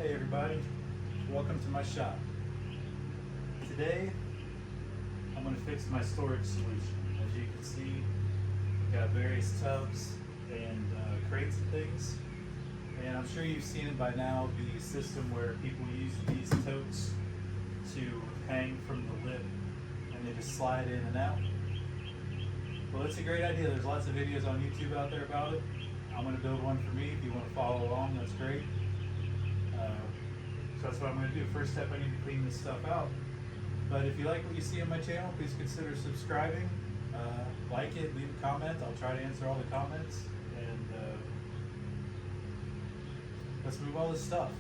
Hey everybody, welcome to my shop. Today I'm going to fix my storage solution. As you can see, we've got various tubs and crates and things. And I'm sure you've seen it by now, the system where people use these totes to hang from the lip and they just slide in and out. Well, it's a great idea. There's lots of videos on YouTube out there about it. I'm going to build one for me. If you want to follow along, that's great. So that's what I'm going to do. First step, I need to clean this stuff out. But if you like what you see on my channel, please consider subscribing, like it, leave a comment. I'll try to answer all the comments. And let's move all this stuff.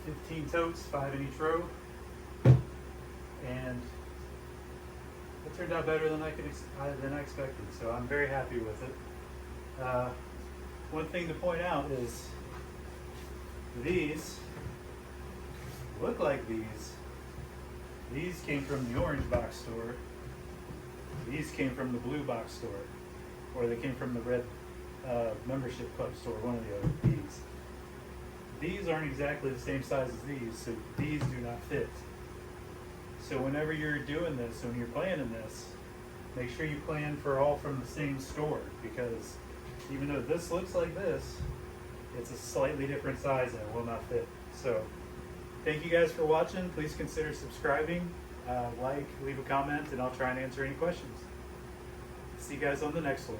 15 totes, 5 in each row, and it turned out better than I expected. So I'm very happy with it. One thing to point out is these look like these. These came from the orange box store. These came from the blue box store, or they came from the red membership club store, one or the other. These aren't exactly the same size as these, so these do not fit. So whenever you're doing this, when you're planning this, make sure you plan for all from the same store, because even though this looks like this, it's a slightly different size and it will not fit. So thank you guys for watching. Please consider subscribing, like, leave a comment, and I'll try and answer any questions. See you guys on the next one.